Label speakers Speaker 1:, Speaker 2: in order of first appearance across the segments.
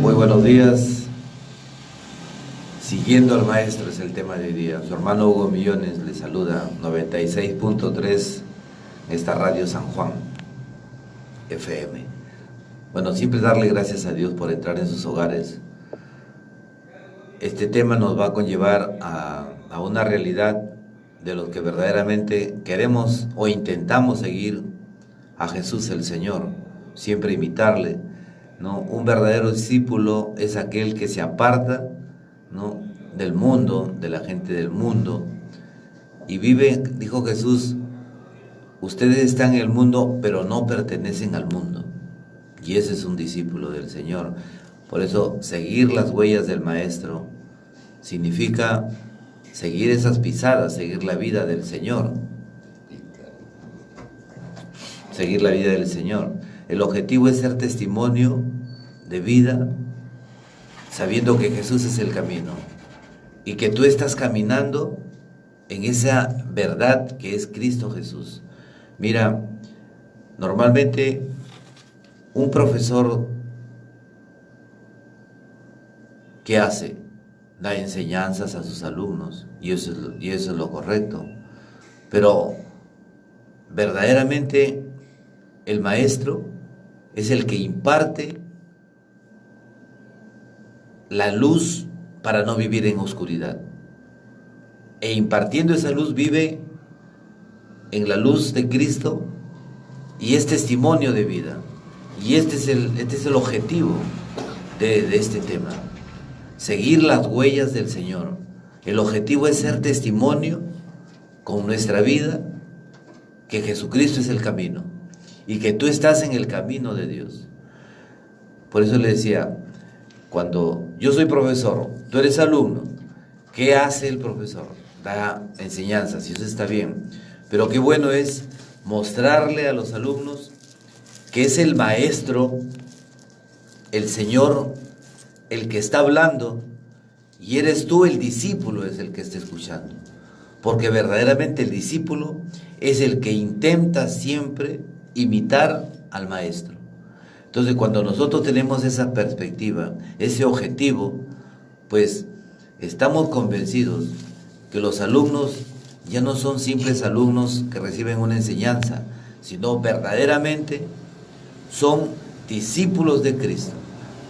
Speaker 1: Muy buenos días. Siguiendo al maestro es el tema de hoy día. Su hermano Hugo Millones le saluda, 96.3, esta radio San Juan FM. Bueno, siempre darle gracias a Dios por entrar en sus hogares. Este tema nos va a conllevar a una realidad de los que verdaderamente queremos o intentamos seguir a Jesús el Señor, siempre imitarle, ¿no? Un verdadero discípulo es aquel que se aparta, ¿no?, del mundo, de la gente del mundo, y vive, dijo Jesús, ustedes están en el mundo, pero no pertenecen al mundo. Y ese es un discípulo del Señor. Por eso, seguir las huellas del Maestro significa seguir esas pisadas, seguir la vida del Señor. Seguir la vida del Señor. El objetivo es ser testimonio de vida, sabiendo que Jesús es el camino y que tú estás caminando en esa verdad que es Cristo Jesús. Mira, normalmente un profesor, ¿qué hace? Da enseñanzas a sus alumnos, y eso es lo correcto. Pero verdaderamente el maestro es el que imparte la luz para no vivir en oscuridad. E impartiendo esa luz vive en la luz de Cristo y es testimonio de vida. Y este es el objetivo de este tema. Seguir las huellas del Señor. El objetivo es ser testimonio con nuestra vida que Jesucristo es el camino y que tú estás en el camino de Dios. Por eso le decía, cuando yo soy profesor, tú eres alumno, ¿qué hace el profesor? Da enseñanzas y eso está bien, pero qué bueno es mostrarle a los alumnos que es el maestro, el Señor, el que está hablando, y eres tú el discípulo, es el que está escuchando, porque verdaderamente el discípulo es el que intenta siempre imitar al maestro. Entonces, cuando nosotros tenemos esa perspectiva, ese objetivo, pues estamos convencidos que los alumnos ya no son simples alumnos que reciben una enseñanza, sino verdaderamente son discípulos de Cristo,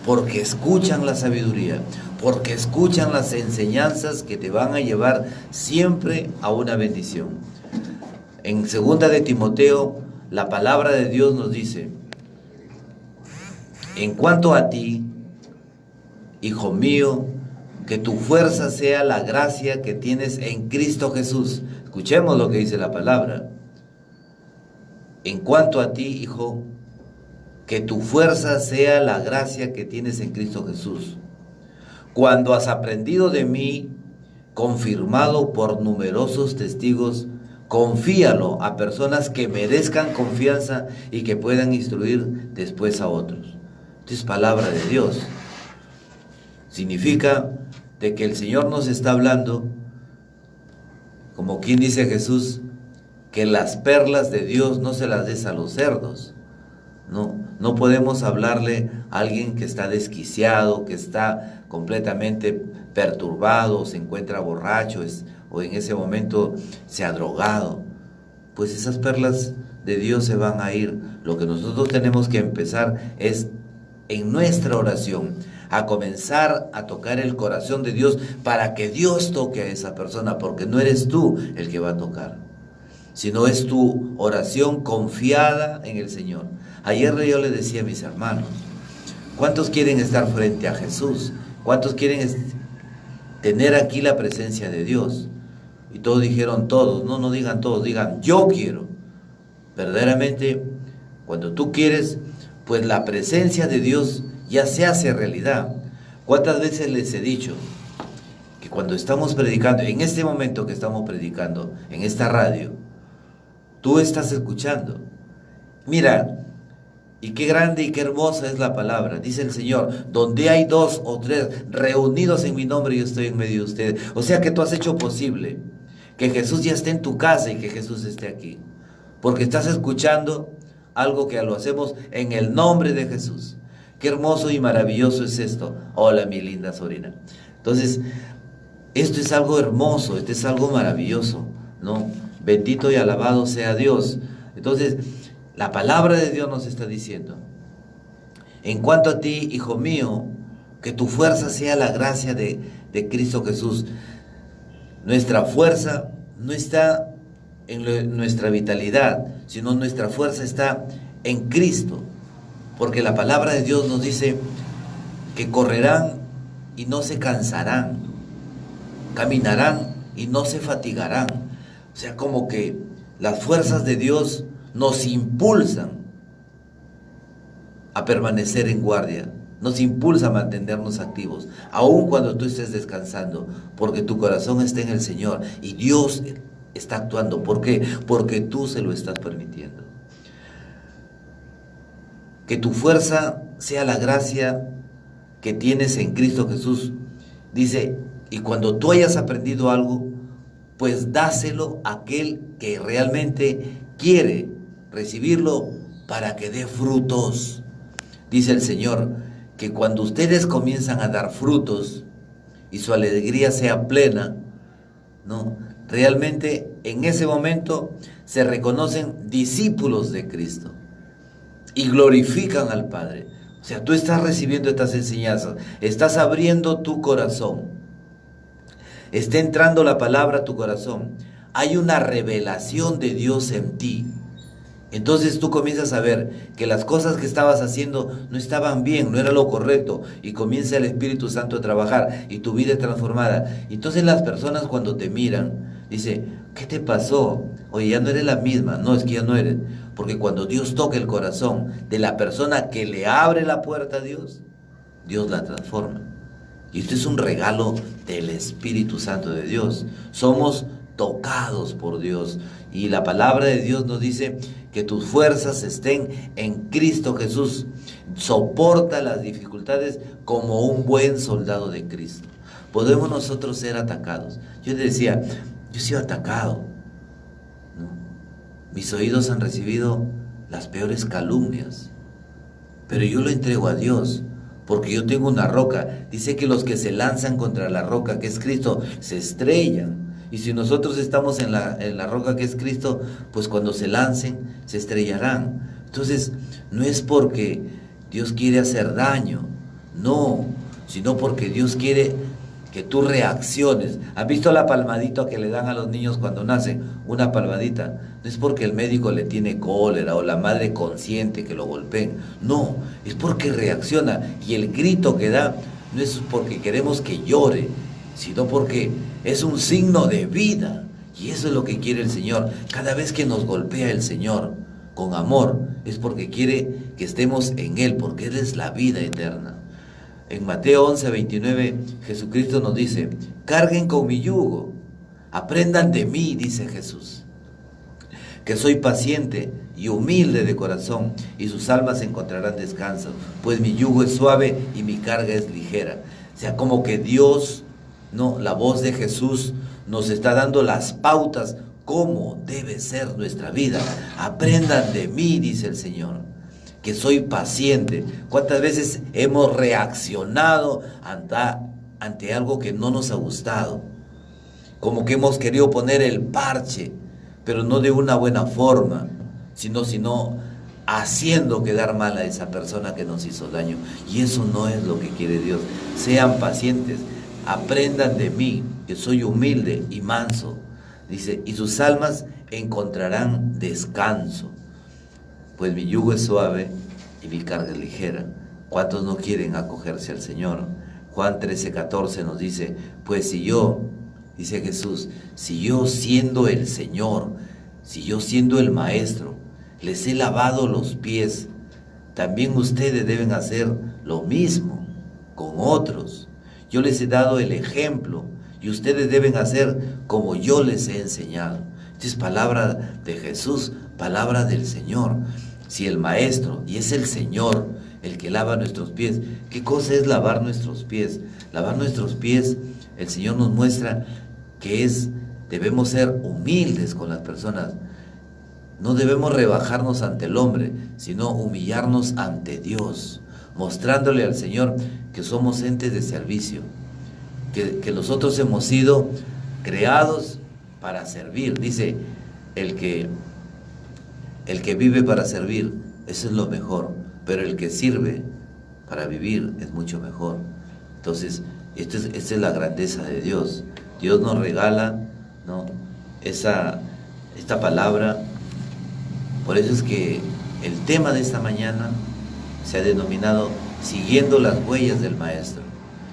Speaker 1: porque escuchan la sabiduría, porque escuchan las enseñanzas que te van a llevar siempre a una bendición. En 2 de Timoteo, la palabra de Dios nos dice, en cuanto a ti, hijo mío, que tu fuerza sea la gracia que tienes en Cristo Jesús. Escuchemos lo que dice la palabra. En cuanto a ti, hijo, que tu fuerza sea la gracia que tienes en Cristo Jesús. Cuando has aprendido de mí, confirmado por numerosos testigos, confíalo a personas que merezcan confianza y que puedan instruir después a otros. Esto es palabra de Dios. Significa de que el Señor nos está hablando, como quien dice Jesús, que las perlas de Dios no se las des a los cerdos. No podemos hablarle a alguien que está desquiciado, que está completamente perturbado, se encuentra borracho, o en ese momento se ha drogado. Pues esas perlas de Dios se van a ir. Lo que nosotros tenemos que empezar es en nuestra oración a comenzar a tocar el corazón de Dios para que Dios toque a esa persona, porque no eres tú el que va a tocar, sino es tu oración confiada en el Señor. Ayer yo le decía a mis hermanos, ¿cuántos quieren estar frente a Jesús? ¿Cuántos quieren tener aquí la presencia de Dios? Y todos dijeron todos, no digan todos, digan yo quiero. Verdaderamente, cuando tú quieres, pues la presencia de Dios ya se hace realidad. ¿Cuántas veces les he dicho que cuando estamos predicando, en este momento que estamos predicando, en esta radio, tú estás escuchando? Mira, y qué grande y qué hermosa es la palabra. Dice el Señor, donde hay 2 o 3 reunidos en mi nombre, yo estoy en medio de ustedes. O sea que tú has hecho posible que Jesús ya esté en tu casa y que Jesús esté aquí, porque estás escuchando algo que lo hacemos en el nombre de Jesús. Qué hermoso y maravilloso es esto. Hola, mi linda sobrina. Entonces, esto es algo hermoso, esto es algo maravilloso, ¿no? Bendito y alabado sea Dios. Entonces, la palabra de Dios nos está diciendo, en cuanto a ti, hijo mío, que tu fuerza sea la gracia de Cristo Jesús. Nuestra fuerza no está en nuestra vitalidad, sino nuestra fuerza está en Cristo. Porque la palabra de Dios nos dice que correrán y no se cansarán, caminarán y no se fatigarán. O sea, como que las fuerzas de Dios nos impulsan a permanecer en guardia, nos impulsa a mantenernos activos, aun cuando tú estés descansando, porque tu corazón está en el Señor y Dios está actuando. ¿Por qué? Porque tú se lo estás permitiendo. Que tu fuerza sea la gracia que tienes en Cristo Jesús. Dice, y cuando tú hayas aprendido algo, pues dáselo a aquel que realmente quiere recibirlo para que dé frutos. Dice el Señor que cuando ustedes comienzan a dar frutos y su alegría sea plena, ¿no? Realmente en ese momento se reconocen discípulos de Cristo y glorifican al Padre. O sea, tú estás recibiendo estas enseñanzas, estás abriendo tu corazón, está entrando la palabra a tu corazón, hay una revelación de Dios en ti. Entonces tú comienzas a ver que las cosas que estabas haciendo no estaban bien, no era lo correcto, y comienza el Espíritu Santo a trabajar y tu vida es transformada. Entonces las personas cuando te miran, dicen, ¿qué te pasó? Oye, ya no eres la misma. No, es que ya no eres. Porque cuando Dios toca el corazón de la persona que le abre la puerta a Dios, Dios la transforma. Y esto es un regalo del Espíritu Santo de Dios. Somos tocados por Dios. Y la palabra de Dios nos dice que tus fuerzas estén en Cristo Jesús. Soporta las dificultades como un buen soldado de Cristo. Podemos nosotros ser atacados. Yo decía, yo he sido atacado, ¿no? Mis oídos han recibido las peores calumnias, pero yo lo entrego a Dios, porque yo tengo una roca. Dice que los que se lanzan contra la roca, que es Cristo, se estrellan. Y si nosotros estamos en la roca que es Cristo, pues cuando se lancen, se estrellarán. Entonces, no es porque Dios quiere hacer daño, no, sino porque Dios quiere que tú reacciones. ¿Has visto la palmadita que le dan a los niños cuando nacen? Una palmadita. No es porque el médico le tiene cólera o la madre consiente que lo golpeen. No, es porque reacciona. Y el grito que da no es porque queremos que llore, sino porque es un signo de vida. Y eso es lo que quiere el Señor. Cada vez que nos golpea el Señor con amor, es porque quiere que estemos en Él, porque Él es la vida eterna. En Mateo 11:29, Jesucristo nos dice, carguen con mi yugo, aprendan de mí, dice Jesús, que soy paciente y humilde de corazón, y sus almas encontrarán descanso, pues mi yugo es suave y mi carga es ligera. O sea, como que Dios, no, la voz de Jesús nos está dando las pautas cómo debe ser nuestra vida. Aprendan de mí, dice el Señor, que soy paciente. ¿Cuántas veces hemos reaccionado ante algo que no nos ha gustado? Como que hemos querido poner el parche, pero no de una buena forma, sino haciendo quedar mal a esa persona que nos hizo daño. Y eso no es lo que quiere Dios. Sean pacientes, aprendan de mí, que soy humilde y manso. Dice, y sus almas encontrarán descanso, pues mi yugo es suave y mi carga es ligera. ¿Cuántos no quieren acogerse al Señor? Juan 13:14 nos dice, pues si yo, dice Jesús, si yo siendo el Señor, si yo siendo el Maestro, les he lavado los pies, también ustedes deben hacer lo mismo con otros. Yo les he dado el ejemplo y ustedes deben hacer como yo les he enseñado. Esta es palabra de Jesús, palabra del Señor. Si el Maestro, y es el Señor el que lava nuestros pies, ¿qué cosa es lavar nuestros pies? Lavar nuestros pies, el Señor nos muestra que debemos ser humildes con las personas. No debemos rebajarnos ante el hombre, sino humillarnos ante Dios. mostrándole al Señor que somos entes de servicio, que nosotros hemos sido creados para servir. Dice, el que vive para servir, eso es lo mejor, pero el que sirve para vivir es mucho mejor. Entonces, esta es la grandeza de Dios. Dios nos regala, ¿no?, esta palabra. Por eso es que el tema de esta mañana se ha denominado Siguiendo las huellas del Maestro.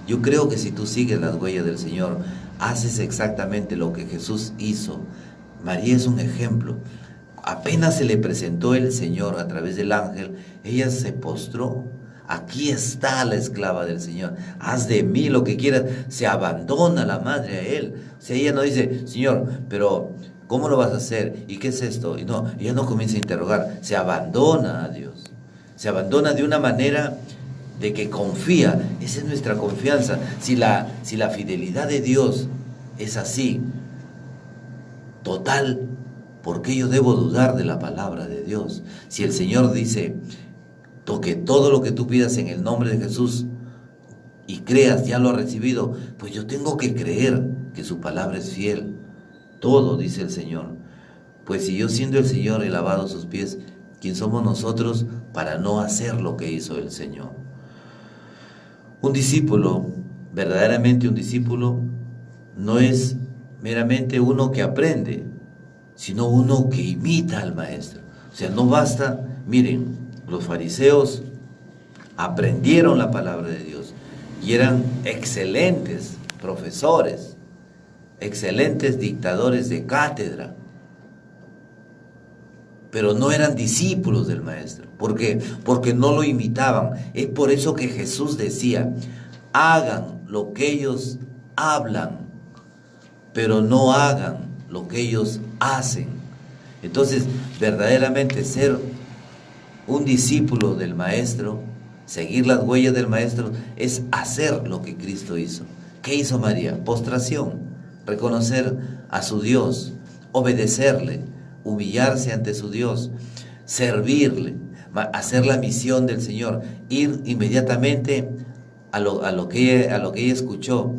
Speaker 1: Yo creo que si tú sigues las huellas del Señor, haces exactamente lo que Jesús hizo. María es un ejemplo. Apenas se le presentó el Señor a través del ángel, ella se postró. Aquí está la esclava del Señor, haz de mí lo que quieras. Se abandona la madre a Él. O sea, ella no dice, Señor, pero ¿cómo lo vas a hacer? ¿Y qué es esto? Y no, ella no comienza a interrogar, se abandona a Dios. Se abandona de una manera de que confía. Esa es nuestra confianza. Si la fidelidad de Dios es así, total, ¿por qué yo debo dudar de la palabra de Dios? Si el Señor dice que todo lo que tú pidas en el nombre de Jesús y creas, ya lo has recibido, pues yo tengo que creer que su palabra es fiel. Todo, dice el Señor. Pues si yo siendo el Señor he lavado sus pies, ¿quién somos nosotros para no hacer lo que hizo el Señor? Un discípulo, verdaderamente un discípulo, no es meramente uno que aprende, sino uno que imita al Maestro. O sea, no basta, miren, los fariseos aprendieron la palabra de Dios y eran excelentes profesores, excelentes dictadores de cátedra, pero no eran discípulos del Maestro. ¿Por qué? Porque no lo imitaban. Es por eso que Jesús decía, hagan lo que ellos hablan, pero no hagan lo que ellos hacen. Entonces, verdaderamente ser un discípulo del Maestro, seguir las huellas del Maestro, es hacer lo que Cristo hizo. ¿Qué hizo María? Postración, reconocer a su Dios, obedecerle, humillarse ante su Dios, servirle, hacer la misión del Señor, ir inmediatamente a lo que ella escuchó.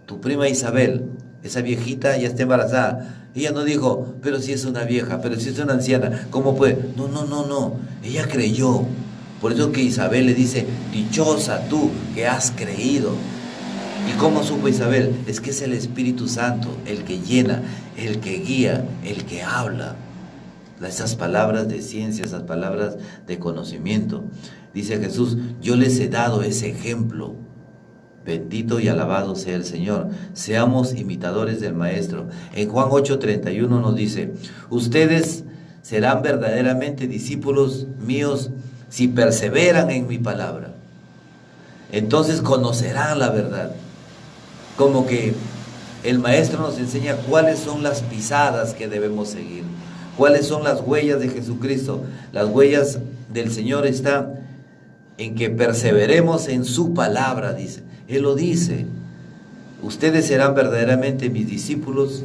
Speaker 1: Tu prima Isabel, esa viejita ya está embarazada. Ella no dijo, pero si es una vieja, pero si es una anciana, ¿cómo puede? No. Ella creyó. Por eso que Isabel le dice, dichosa tú que has creído. ¿Y cómo supo Isabel? Es que es el Espíritu Santo el que llena, el que guía, el que habla. Esas palabras de ciencia, esas palabras de conocimiento. Dice Jesús, yo les he dado ese ejemplo. Bendito y alabado sea el Señor. Seamos imitadores del Maestro. En Juan 8:31 nos dice, ustedes serán verdaderamente discípulos míos si perseveran en mi palabra. Entonces conocerán la verdad. Como que el Maestro nos enseña cuáles son las pisadas que debemos seguir. Cuáles son las huellas de Jesucristo. Las huellas del Señor están en que perseveremos en su palabra, dice. Él lo dice, ustedes serán verdaderamente mis discípulos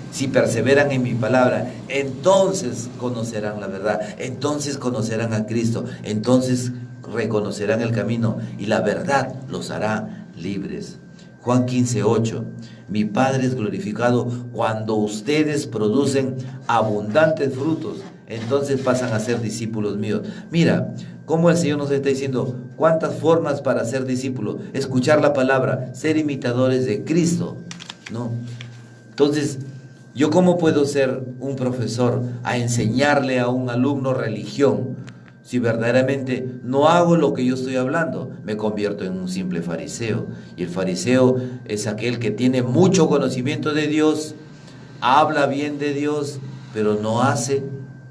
Speaker 1: si perseveran en mi palabra, entonces conocerán la verdad, entonces conocerán a Cristo, entonces reconocerán el camino y la verdad los hará libres. Juan 15:8, mi Padre es glorificado cuando ustedes producen abundantes frutos, entonces pasan a ser discípulos míos. Mira, cómo el Señor nos está diciendo cuántas formas para ser discípulo, escuchar la palabra, ser imitadores de Cristo, ¿no? Entonces, ¿yo cómo puedo ser un profesor a enseñarle a un alumno religión si verdaderamente no hago lo que yo estoy hablando? Me convierto en un simple fariseo. Y el fariseo es aquel que tiene mucho conocimiento de Dios, habla bien de Dios, pero no hace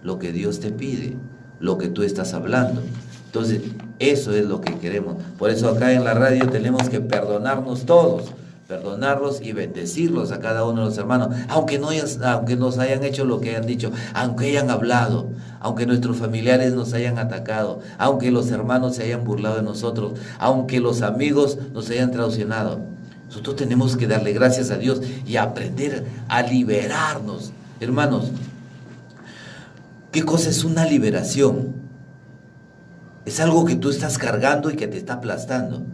Speaker 1: lo que Dios te pide, lo que tú estás hablando. Entonces, eso es lo que queremos. Por eso acá en la radio tenemos que perdonarnos todos, perdonarlos y bendecirlos a cada uno de los hermanos, aunque nos hayan hecho lo que han dicho, aunque hayan hablado, aunque nuestros familiares nos hayan atacado, aunque los hermanos se hayan burlado de nosotros, aunque los amigos nos hayan traicionado. Nosotros tenemos que darle gracias a Dios y aprender a liberarnos. Hermanos, ¿qué cosa es una liberación? Es algo que tú estás cargando y que te está aplastando.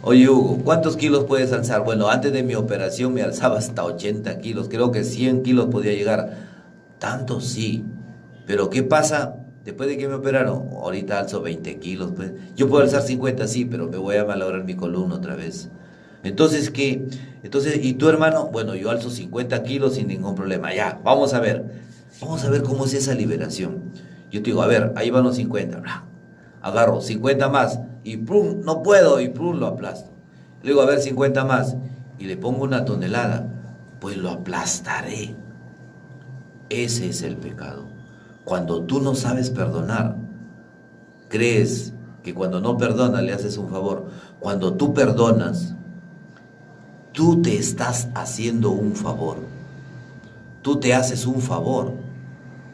Speaker 1: Oye, Hugo, ¿cuántos kilos puedes alzar? Bueno, antes de mi operación me alzaba hasta 80 kilos. Creo que 100 kilos podía llegar. Tanto sí. Pero ¿qué pasa después de que me operaron? Ahorita alzo 20 kilos. Pues. Yo puedo alzar 50, sí, pero me voy a malograr mi columna otra vez. Entonces, ¿qué? Entonces, ¿y tu hermano? Bueno, yo alzo 50 kilos sin ningún problema. Ya, vamos a ver. Vamos a ver cómo es esa liberación. Yo te digo, a ver, ahí van los 50. Agarro 50 más y ¡prum! No puedo y ¡prum! Lo aplasto. Le digo, a ver, 50 más y le pongo una tonelada. Pues lo aplastaré. Ese es el pecado. Cuando tú no sabes perdonar, crees que cuando no perdonas le haces un favor. Cuando tú perdonas, tú te estás haciendo un favor. Tú te haces un favor.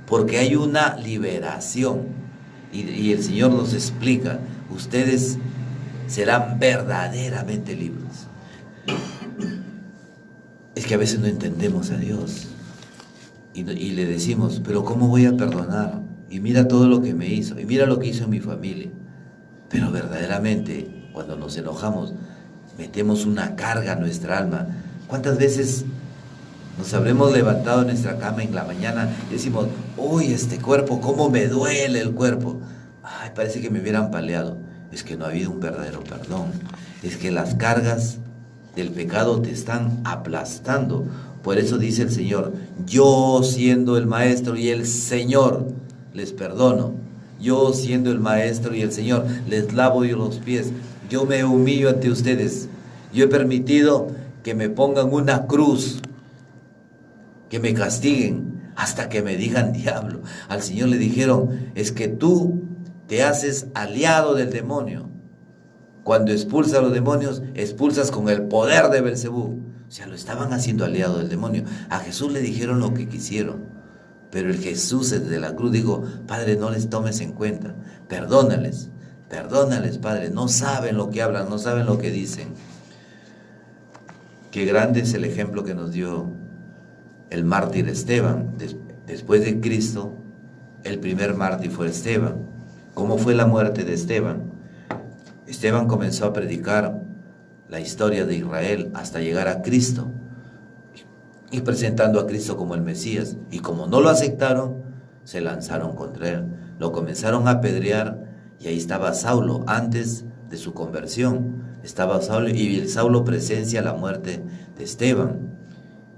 Speaker 1: Porque hay una liberación. Y el Señor nos explica, ustedes serán verdaderamente libres. Es que a veces no entendemos a Dios. Y le decimos, pero ¿cómo voy a perdonar? Y mira todo lo que me hizo. Y mira lo que hizo en mi familia. Pero verdaderamente, cuando nos enojamos, metemos una carga a nuestra alma. ¿Cuántas veces nos habremos levantado en nuestra cama en la mañana y decimos, uy, este cuerpo, cómo me duele el cuerpo? Ay, parece que me hubieran paleado. Es que no ha habido un verdadero perdón. Es que las cargas del pecado te están aplastando. Por eso dice el Señor, yo siendo el Maestro y el Señor les perdono. Yo siendo el Maestro y el Señor les lavo yo los pies. Yo me humillo ante ustedes. Yo he permitido que me pongan una cruz, que me castiguen hasta que me digan diablo. Al Señor le dijeron, es que tú te haces aliado del demonio. Cuando expulsas a los demonios, expulsas con el poder de Belcebú. O sea, lo estaban haciendo aliado del demonio. A Jesús le dijeron lo que quisieron. Pero el Jesús desde la cruz dijo, Padre, no les tomes en cuenta. Perdónales, perdónales, Padre. No saben lo que hablan, no saben lo que dicen. Qué grande es el ejemplo que nos dio el mártir Esteban. Después de Cristo, el primer mártir fue Esteban. ¿Cómo fue la muerte de Esteban? Esteban comenzó a predicar la historia de Israel hasta llegar a Cristo y presentando a Cristo como el Mesías. Y como no lo aceptaron, se lanzaron contra él. Lo comenzaron a apedrear y ahí estaba Saulo antes de su conversión. Estaba Saulo y el Saulo presencia la muerte de Esteban.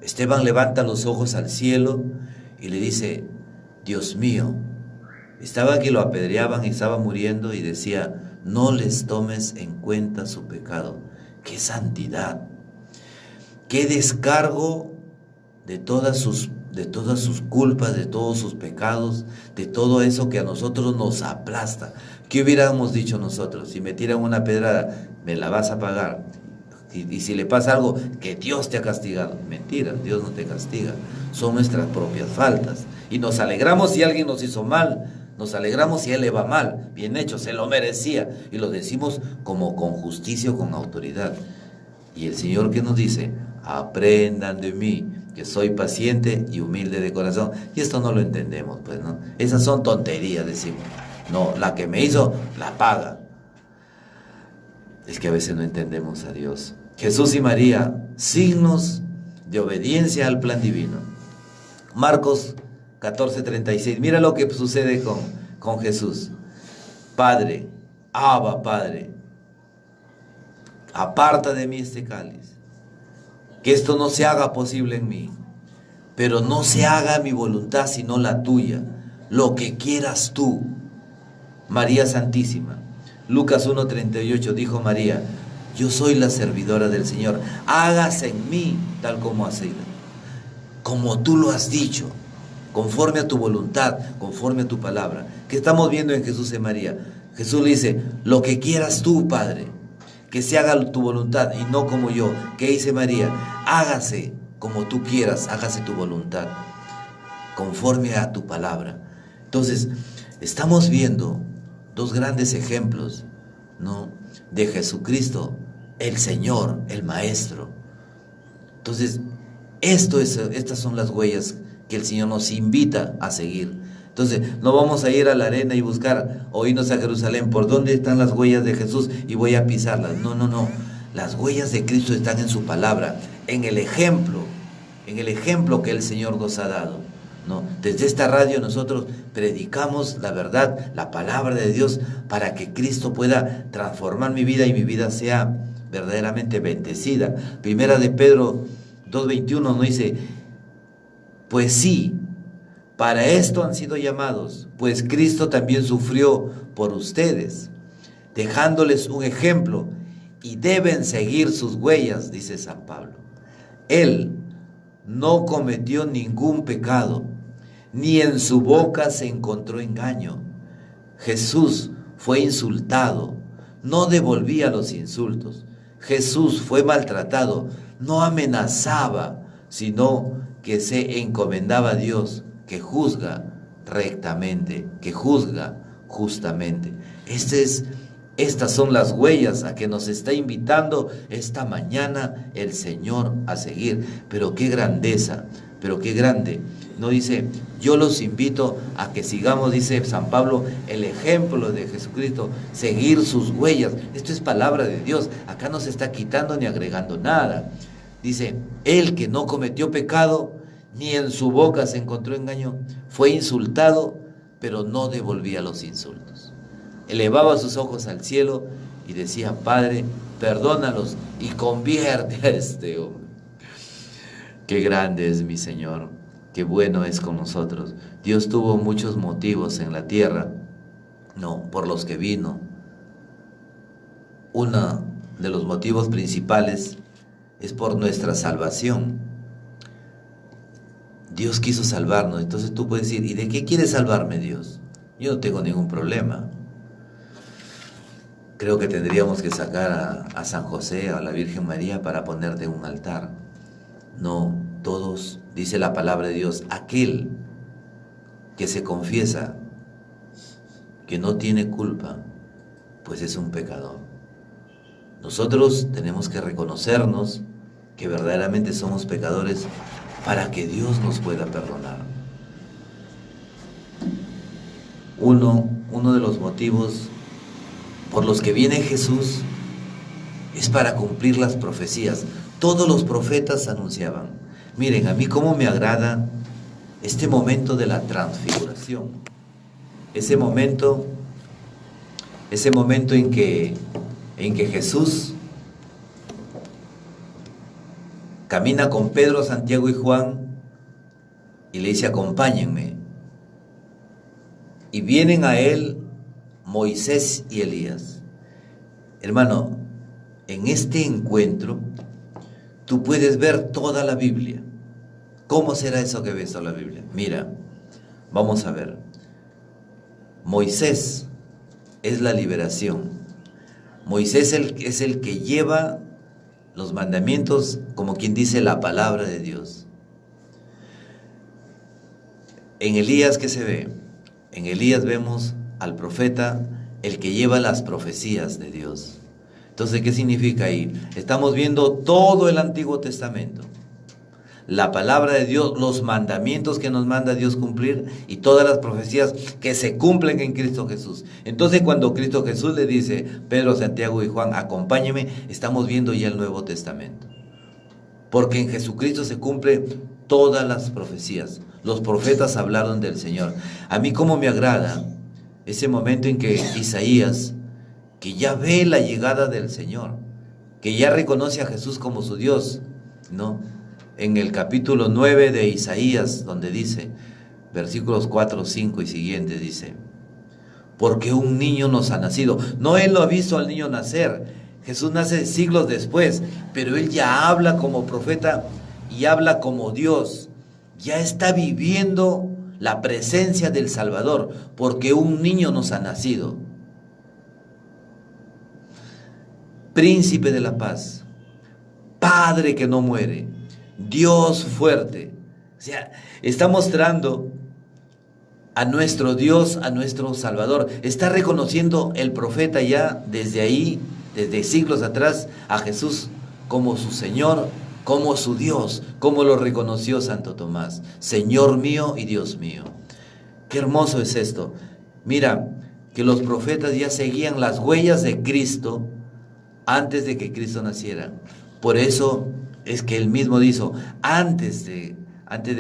Speaker 1: Esteban levanta los ojos al cielo y le dice, Dios mío, estaba que lo apedreaban y estaba muriendo y decía, no les tomes en cuenta su pecado. ¡Qué santidad! ¡Qué descargo de todas sus culpas, de todos sus pecados, de todo eso que a nosotros nos aplasta! ¿Qué hubiéramos dicho nosotros? Si me tiran una pedrada, me la vas a pagar. Y si le pasa algo, que Dios te ha castigado. Mentira, Dios no te castiga. Son nuestras propias faltas. Y nos alegramos si alguien nos hizo mal. Nos alegramos si a él le va mal. Bien hecho, se lo merecía. Y lo decimos como con justicia o con autoridad. Y el Señor que nos dice, aprendan de mí, que soy paciente y humilde de corazón. Y esto no lo entendemos, pues, ¿no? Esas son tonterías, decimos. No, la que me hizo, la paga. Es que a veces no entendemos a Dios. Jesús y María, signos de obediencia al plan divino. Marcos 14:36. Mira lo que sucede con Jesús. Padre, Abba, Padre, aparta de mí este cáliz. Que esto no se haga posible en mí. Pero no se haga mi voluntad sino la tuya. Lo que quieras tú. María Santísima. Lucas 1:38 dijo María, yo soy la servidora del Señor. Hágase en mí tal como has sido. Como tú lo has dicho. Conforme a tu voluntad, conforme a tu palabra. ¿Qué estamos viendo en Jesús y María? Jesús le dice, lo que quieras tú, Padre, que se haga tu voluntad y no como yo. ¿Qué dice María? Hágase como tú quieras, hágase tu voluntad, conforme a tu palabra. Entonces, estamos viendo dos grandes ejemplos, ¿no?, de Jesucristo, el Señor, el Maestro. Entonces, estas son las huellas que el Señor nos invita a seguir. Entonces, no vamos a ir a la arena y buscar o irnos a Jerusalén, ¿por dónde están las huellas de Jesús? Y voy a pisarlas. No, no, no. Las huellas de Cristo están en su palabra, en el ejemplo que el Señor nos ha dado, ¿no? Desde esta radio nosotros predicamos la verdad, la palabra de Dios, para que Cristo pueda transformar mi vida y mi vida sea verdaderamente bendecida. Primera de Pedro 2:21 nos dice: pues sí, para esto han sido llamados, pues Cristo también sufrió por ustedes, dejándoles un ejemplo, y deben seguir sus huellas, dice San Pablo. Él no cometió ningún pecado, ni en su boca se encontró engaño. Jesús fue insultado, no devolvía los insultos. Jesús fue maltratado, no amenazaba, sino que se encomendaba a Dios, que juzga rectamente, que juzga justamente. Estas son las huellas a que nos está invitando esta mañana el Señor a seguir. Pero qué grandeza, pero qué grande. No dice, yo los invito a que sigamos, dice San Pablo, el ejemplo de Jesucristo, seguir sus huellas. Esto es palabra de Dios, acá no se está quitando ni agregando nada. Dice, él que no cometió pecado, ni en su boca se encontró engaño, fue insultado, pero no devolvía los insultos. Elevaba sus ojos al cielo y decía, Padre, perdónalos y convierte a este hombre. Qué grande es mi Señor, qué bueno es con nosotros. Dios tuvo muchos motivos en la tierra, por los que vino. Uno de los motivos principales es por nuestra salvación. Dios quiso salvarnos. Entonces tú puedes decir, ¿y de qué quiere salvarme Dios? Yo no tengo ningún problema. Creo que tendríamos que sacar a San José, a la Virgen María, para poner de un altar. No, todos, dice la palabra de Dios, aquel que se confiesa que no tiene culpa, pues es un pecador. Nosotros tenemos que reconocernos que verdaderamente somos pecadores para que Dios nos pueda perdonar. Uno de los motivos por los que viene Jesús es para cumplir las profecías. Todos los profetas anunciaban. Miren, a mí cómo me agrada este momento de la transfiguración. Ese momento en que Jesús camina con Pedro, Santiago y Juan y le dice, acompáñenme. Y vienen a él Moisés y Elías. Hermano, en este encuentro tú puedes ver toda la Biblia. ¿Cómo será eso que ves toda la Biblia? Mira, vamos a ver. Moisés es la liberación. Moisés es el que lleva los mandamientos, como quien dice la palabra de Dios. En Elías, ¿qué se ve? En Elías vemos al profeta, el que lleva las profecías de Dios. Entonces, ¿qué significa ahí? Estamos viendo todo el Antiguo Testamento, la palabra de Dios, los mandamientos que nos manda Dios cumplir y todas las profecías que se cumplen en Cristo Jesús. Entonces, cuando Cristo Jesús le dice, Pedro, Santiago y Juan, acompáñenme, estamos viendo ya el Nuevo Testamento. Porque en Jesucristo se cumplen todas las profecías. Los profetas hablaron del Señor. A mí cómo me agrada ese momento en que Isaías, que ya ve la llegada del Señor, que ya reconoce a Jesús como su Dios, ¿no? En el capítulo 9 de Isaías, donde dice, versículos 4, 5 y siguientes, dice, porque un niño nos ha nacido. No él lo ha visto al niño nacer, Jesús nace siglos después, pero él ya habla como profeta y habla como Dios, ya está viviendo la presencia del Salvador, porque un niño nos ha nacido. Príncipe de la paz, Padre que no muere, Dios fuerte. O sea, está mostrando a nuestro Dios, a nuestro Salvador. Está reconociendo el profeta ya desde ahí, desde siglos atrás, a Jesús como su Señor, como su Dios, como lo reconoció Santo Tomás. Señor mío y Dios mío. Qué hermoso es esto. Mira, que los profetas ya seguían las huellas de Cristo antes de que Cristo naciera. Por eso es que él mismo dijo, antes de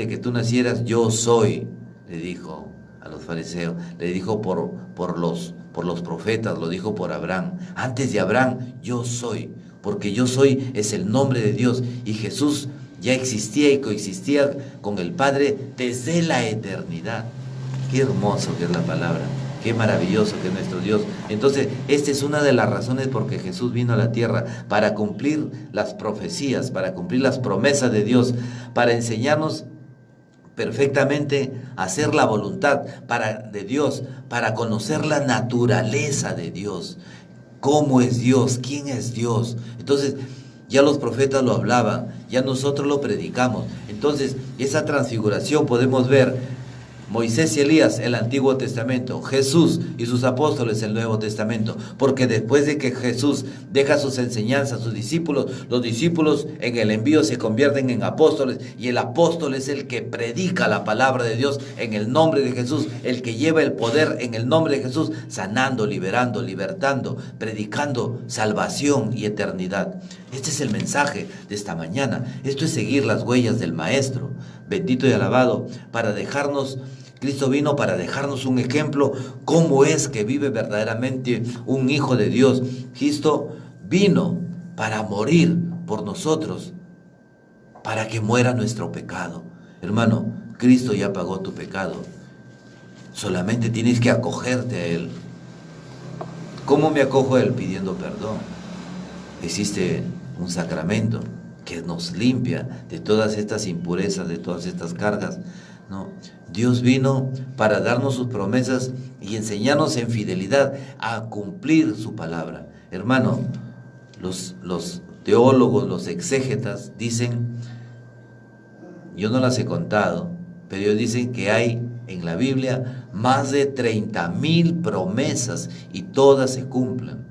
Speaker 1: que tú nacieras, yo soy, le dijo a los fariseos, le dijo por los profetas, lo dijo por Abraham. Antes de Abraham, yo soy, porque yo soy es el nombre de Dios, y Jesús ya existía y coexistía con el Padre desde la eternidad. Qué hermoso que es la palabra. Qué maravilloso que es nuestro Dios. Entonces, esta es una de las razones por que Jesús vino a la tierra, para cumplir las profecías, para cumplir las promesas de Dios, para enseñarnos perfectamente a hacer la voluntad de Dios, para conocer la naturaleza de Dios, cómo es Dios, quién es Dios. Entonces, ya los profetas lo hablaban, ya nosotros lo predicamos. Entonces, esa transfiguración podemos ver Moisés y Elías, el Antiguo Testamento, Jesús y sus apóstoles, el Nuevo Testamento, porque después de que Jesús deja sus enseñanzas a sus discípulos, los discípulos en el envío se convierten en apóstoles, y el apóstol es el que predica la palabra de Dios en el nombre de Jesús, el que lleva el poder en el nombre de Jesús, sanando, liberando, libertando, predicando salvación y eternidad. Este es el mensaje de esta mañana. Esto es seguir las huellas del Maestro, bendito y alabado, para dejarnos. Cristo vino para dejarnos un ejemplo, cómo es que vive verdaderamente un hijo de Dios. Cristo vino para morir por nosotros, para que muera nuestro pecado. Hermano, Cristo ya pagó tu pecado. Solamente tienes que acogerte a Él. ¿Cómo me acojo a Él? Pidiendo perdón. Existe un sacramento que nos limpia de todas estas impurezas, de todas estas cargas. No, Dios vino para darnos sus promesas y enseñarnos en fidelidad a cumplir su palabra. Hermano, los teólogos, los exégetas dicen, yo no las he contado, pero ellos dicen que hay en la Biblia más de 30,000 promesas y todas se cumplen.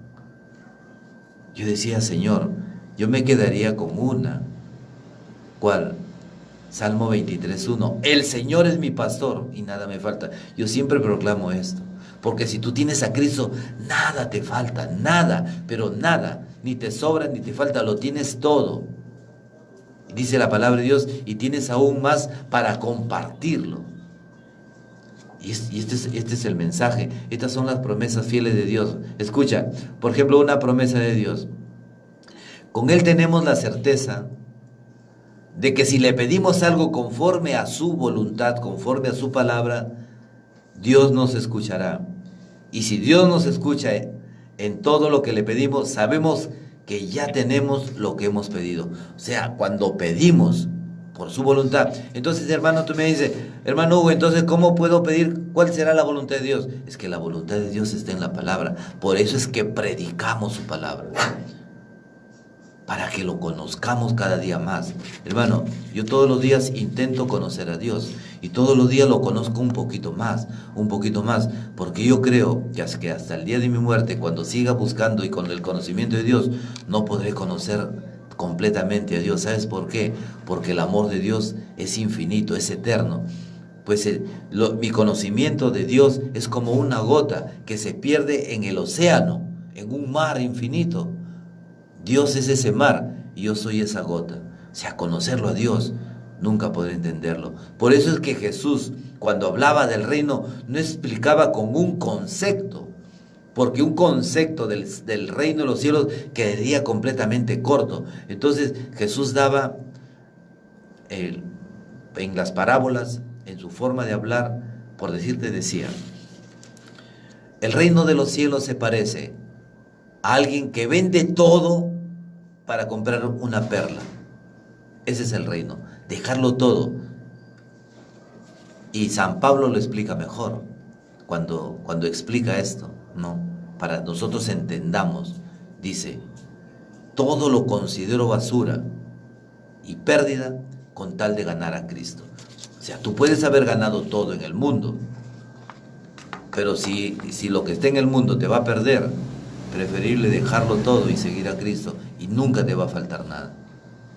Speaker 1: Yo decía, Señor, yo me quedaría con una. ¿Cuál? Salmo 23:1, el Señor es mi pastor y nada me falta. Yo siempre proclamo esto, porque si tú tienes a Cristo, nada te falta, nada, pero nada, ni te sobra ni te falta, lo tienes todo. Dice la palabra de Dios, y tienes aún más para compartirlo. Y este es el mensaje, estas son las promesas fieles de Dios. Escucha, por ejemplo, una promesa de Dios. Con Él tenemos la certeza de que si le pedimos algo conforme a su voluntad, conforme a su palabra, Dios nos escuchará. Y si Dios nos escucha en todo lo que le pedimos, sabemos que ya tenemos lo que hemos pedido. O sea, cuando pedimos por su voluntad. Entonces, hermano, tú me dices, hermano Hugo, entonces, ¿cómo puedo pedir cuál será la voluntad de Dios? Es que la voluntad de Dios está en la palabra. Por eso es que predicamos su palabra, para que lo conozcamos cada día más. Hermano, yo todos los días intento conocer a Dios, y todos los días lo conozco un poquito más, porque yo creo que hasta el día de mi muerte, cuando siga buscando y con el conocimiento de Dios, no podré conocer completamente a Dios. ¿Sabes por qué? Porque el amor de Dios es infinito, es eterno. Pues mi conocimiento de Dios es como una gota que se pierde en el océano, en un mar infinito. Dios es ese mar y yo soy esa gota. O sea, conocerlo a Dios, nunca podré entenderlo. Por eso es que Jesús, cuando hablaba del reino, no explicaba con un concepto, porque un concepto del reino de los cielos quedaría completamente corto. Entonces Jesús daba en las parábolas, en su forma de hablar, por decirte, decía, el reino de los cielos se parece a alguien que vende todo para comprar una perla. Ese es el reino, dejarlo todo. Y San Pablo lo explica mejor cuando explica esto, ¿no? Para nosotros entendamos, dice, todo lo considero basura y pérdida con tal de ganar a Cristo. O sea, tú puedes haber ganado todo en el mundo, pero si lo que está en el mundo te va a perder, preferible dejarlo todo y seguir a Cristo, y nunca te va a faltar nada.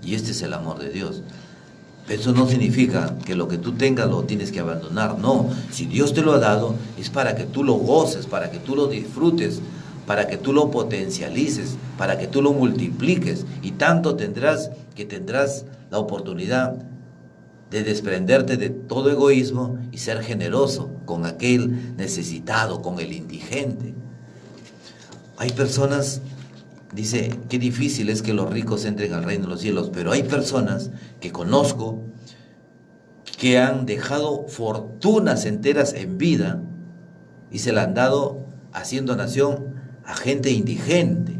Speaker 1: Y este es el amor de Dios. Eso no significa que lo que tú tengas lo tienes que abandonar. No, si Dios te lo ha dado, es para que tú lo goces, para que tú lo disfrutes, para que tú lo potencialices, para que tú lo multipliques. Y tanto tendrás que tendrás la oportunidad de desprenderte de todo egoísmo y ser generoso con aquel necesitado, con el indigente. Hay personas, dice, qué difícil es que los ricos entren al reino de los cielos, pero hay personas que conozco que han dejado fortunas enteras en vida y se la han dado haciendo donación a gente indigente.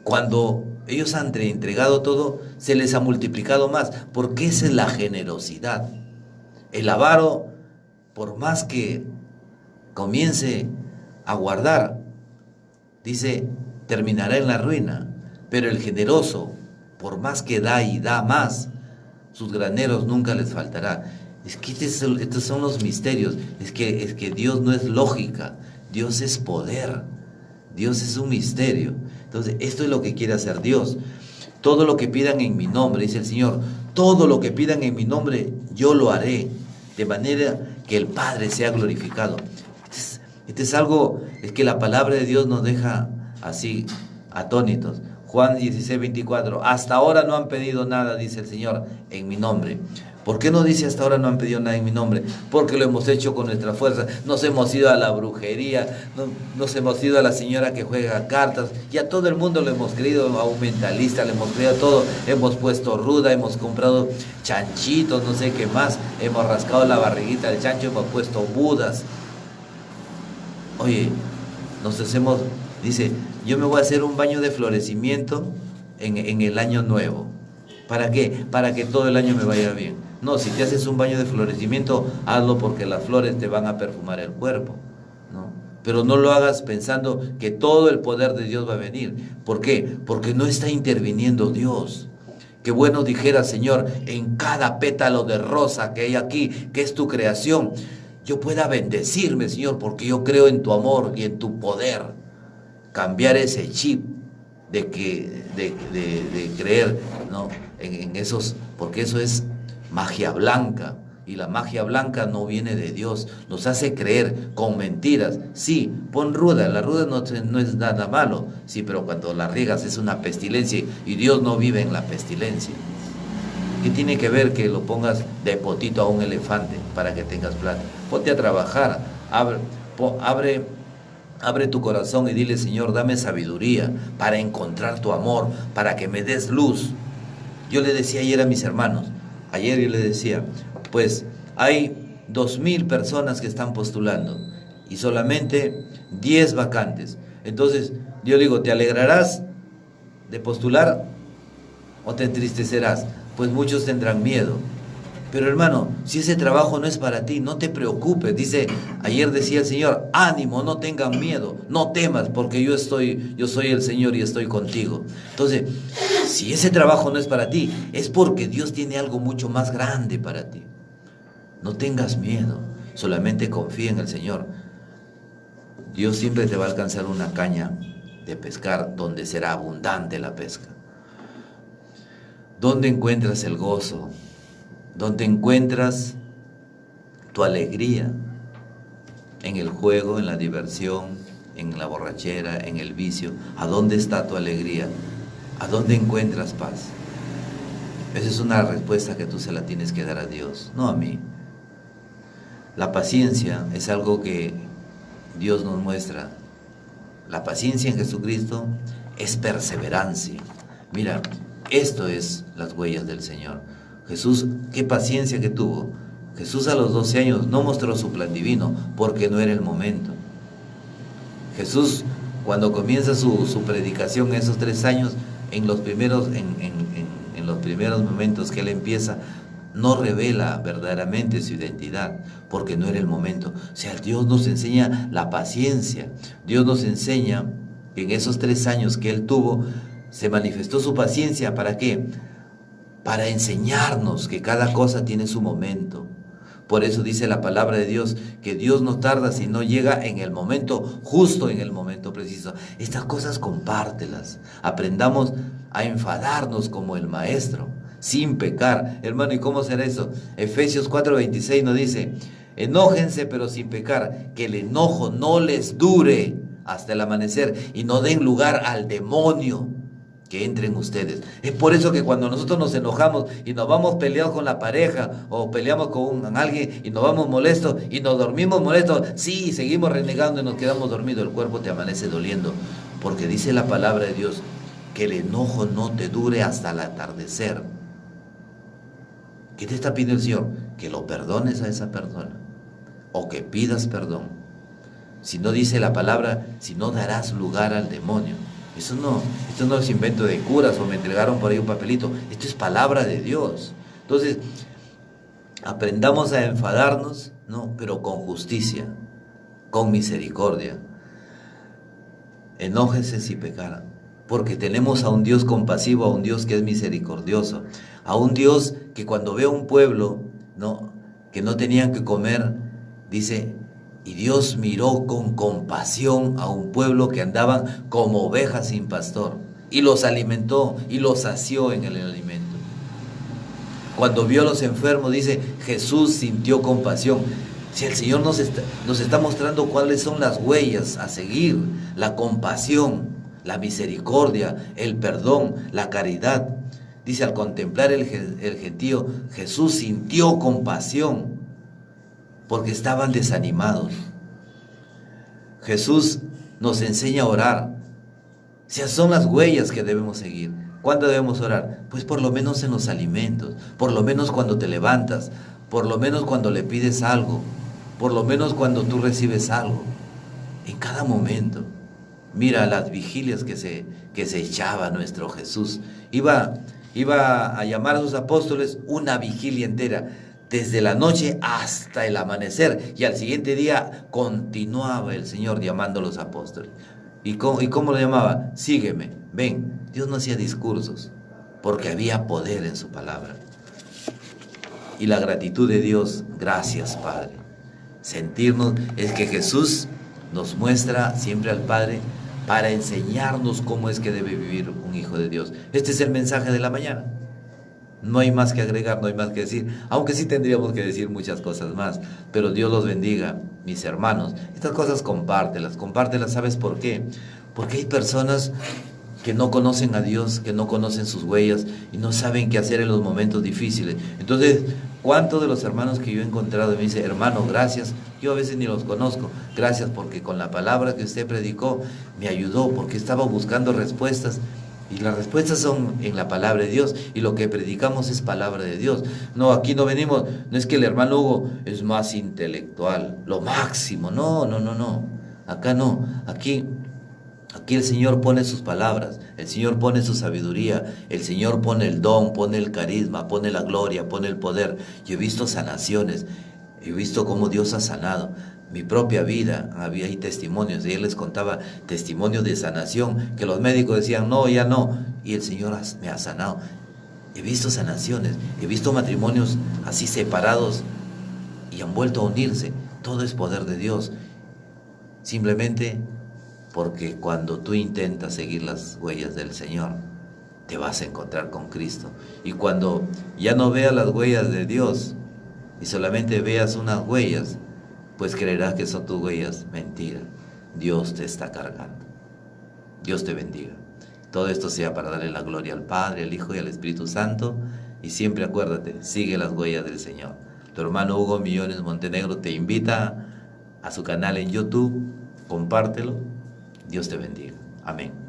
Speaker 1: Cuando ellos han entregado todo, se les ha multiplicado más, porque esa es la generosidad. El avaro, por más que comience a guardar, dice, terminará en la ruina, pero el generoso, por más que da y da más, sus graneros nunca les faltará. Es que estos son los misterios, es que Dios no es lógica, Dios es poder, Dios es un misterio. Entonces, esto es lo que quiere hacer Dios. Todo lo que pidan en mi nombre, dice el Señor, todo lo que pidan en mi nombre, yo lo haré, de manera que el Padre sea glorificado. Este es algo, es que la palabra de Dios nos deja así, atónitos. Juan 16:24, hasta ahora no han pedido nada, dice el Señor, en mi nombre. ¿Por qué no dice hasta ahora no han pedido nada en mi nombre? Porque lo hemos hecho con nuestra fuerza. Nos hemos ido a la brujería, nos hemos ido a la señora que juega cartas, y a todo el mundo lo hemos creído, a un mentalista le hemos creído todo. Hemos puesto ruda, hemos comprado chanchitos, no sé qué más, hemos rascado la barriguita del chancho, hemos puesto budas. Oye, nos hacemos, dice, yo me voy a hacer un baño de florecimiento en el año nuevo. ¿Para qué? Para que todo el año me vaya bien. No, si te haces un baño de florecimiento, hazlo porque las flores te van a perfumar el cuerpo, ¿no? Pero no lo hagas pensando que todo el poder de Dios va a venir. ¿Por qué? Porque no está interviniendo Dios. Qué bueno dijera, Señor, en cada pétalo de rosa que hay aquí, que es tu creación, yo pueda bendecirme, Señor, porque yo creo en tu amor y en tu poder. Cambiar ese chip de creer, ¿no?, en esos, porque eso es magia blanca, y la magia blanca no viene de Dios, nos hace creer con mentiras. Sí, pon ruda, la ruda no es nada malo, sí, pero cuando la riegas es una pestilencia, y Dios no vive en la pestilencia. ¿Qué tiene que ver que lo pongas de potito a un elefante para que tengas plata? Ponte a trabajar, abre tu corazón y dile, Señor, dame sabiduría para encontrar tu amor, para que me des luz. Yo le decía ayer a mis hermanos, ayer yo le decía, pues hay 2,000 personas que están postulando y solamente 10 vacantes. Entonces yo digo, ¿te alegrarás de postular o te entristecerás? Pues muchos tendrán miedo. Pero hermano, si ese trabajo no es para ti, no te preocupes. Dice, ayer decía el Señor, ánimo, no tengan miedo, no temas, porque yo soy el Señor y estoy contigo. Entonces, si ese trabajo no es para ti, es porque Dios tiene algo mucho más grande para ti. No tengas miedo, solamente confía en el Señor. Dios siempre te va a alcanzar una caña de pescar donde será abundante la pesca. ¿Dónde encuentras el gozo? ¿Dónde encuentras tu alegría? En el juego, en la diversión, en la borrachera, en el vicio. ¿A dónde está tu alegría? ¿A dónde encuentras paz? Esa es una respuesta que tú se la tienes que dar a Dios, no a mí. La paciencia es algo que Dios nos muestra. La paciencia en Jesucristo es perseverancia. Mira, esto es las huellas del Señor. Jesús, qué paciencia que tuvo. Jesús a los 12 años no mostró su plan divino porque no era el momento. Jesús, cuando comienza su predicación en esos 3 años, en los primeros momentos que él empieza, no revela verdaderamente su identidad porque no era el momento. O sea, Dios nos enseña la paciencia. Dios nos enseña que en esos 3 años que él tuvo, se manifestó su paciencia. ¿Para qué? Para enseñarnos que cada cosa tiene su momento. Por eso dice la palabra de Dios que Dios no tarda sino llega en el momento justo, en el momento preciso. Estas cosas compártelas. Aprendamos a enfadarnos como el maestro. sin pecar. Hermano, ¿y cómo será eso? Efesios 4:26 nos dice, enójense pero sin pecar, que el enojo no les dure hasta el amanecer y no den lugar al demonio que entre en ustedes. Es por eso que cuando nosotros nos enojamos y nos vamos peleados con la pareja o peleamos con alguien y nos vamos molestos y nos dormimos molestos, sí, seguimos renegando y nos quedamos dormidos, el cuerpo te amanece doliendo, porque dice la palabra de Dios que el enojo no te dure hasta el atardecer. ¿Qué te está pidiendo el Señor? Que lo perdones a esa persona o que pidas perdón. Si no dice la palabra, si no darás lugar al demonio. Esto no es invento de curas o me entregaron por ahí un papelito. Esto es palabra de Dios. Entonces, aprendamos a enfadarnos, ¿no? Pero con justicia, con misericordia. Enójese si pecaran, porque tenemos a un Dios compasivo, a un Dios que es misericordioso, a un Dios que cuando ve a un pueblo, ¿no?, que no tenían que comer, dice, y Dios miró con compasión a un pueblo que andaban como ovejas sin pastor, y los alimentó y los sació en el alimento. Cuando vio a los enfermos, dice, Jesús sintió compasión. Si el Señor nos está mostrando cuáles son las huellas a seguir, la compasión, la misericordia, el perdón, la caridad. Dice, al contemplar el gentío, Jesús sintió compasión, porque estaban desanimados. Jesús nos enseña a orar. O sea, son las huellas que debemos seguir. ¿Cuándo debemos orar? Pues por lo menos en los alimentos, por lo menos cuando te levantas, por lo menos cuando le pides algo, por lo menos cuando tú recibes algo. En cada momento. Mira las vigilias que se echaba nuestro Jesús. Iba a llamar a sus apóstoles una vigilia entera, desde la noche hasta el amanecer, y al siguiente día continuaba el Señor llamando a los apóstoles. ¿Y cómo lo llamaba? Sígueme, ven. Dios no hacía discursos, porque había poder en su palabra. Y la gratitud de Dios, gracias Padre. Sentirnos, es que Jesús nos muestra siempre al Padre para enseñarnos cómo es que debe vivir un hijo de Dios. Este es el mensaje de la mañana. No hay más que agregar, no hay más que decir, aunque sí tendríamos que decir muchas cosas más, pero Dios los bendiga, mis hermanos. Estas cosas compártelas, ¿sabes por qué? Porque hay personas que no conocen a Dios, que no conocen sus huellas y no saben qué hacer en los momentos difíciles. Entonces, ¿cuántos de los hermanos que yo he encontrado me dicen, hermano, gracias? Yo a veces ni los conozco. Gracias porque con la palabra que usted predicó me ayudó, porque estaba buscando respuestas. Y las respuestas son en la palabra de Dios, y lo que predicamos es palabra de Dios. No, aquí no venimos, no es que el hermano Hugo es más intelectual, lo máximo, no. Acá no, aquí el Señor pone sus palabras, el Señor pone su sabiduría, el Señor pone el don, pone el carisma, pone la gloria, pone el poder. Yo he visto sanaciones, he visto cómo Dios ha sanado. Mi propia vida, había ahí testimonios, y él les contaba testimonios de sanación, que los médicos decían, no, ya no, y el Señor me ha sanado. He visto sanaciones, he visto matrimonios así separados y han vuelto a unirse. Todo es poder de Dios, simplemente porque cuando tú intentas seguir las huellas del Señor, te vas a encontrar con Cristo. Y cuando ya no veas las huellas de Dios y solamente veas unas huellas, pues creerás que son tus huellas. Mentira. Dios te está cargando. Dios te bendiga. Todo esto sea para darle la gloria al Padre, al Hijo y al Espíritu Santo. Y siempre acuérdate, sigue las huellas del Señor. Tu hermano Hugo Millones Montenegro te invita a su canal en YouTube. Compártelo. Dios te bendiga. Amén.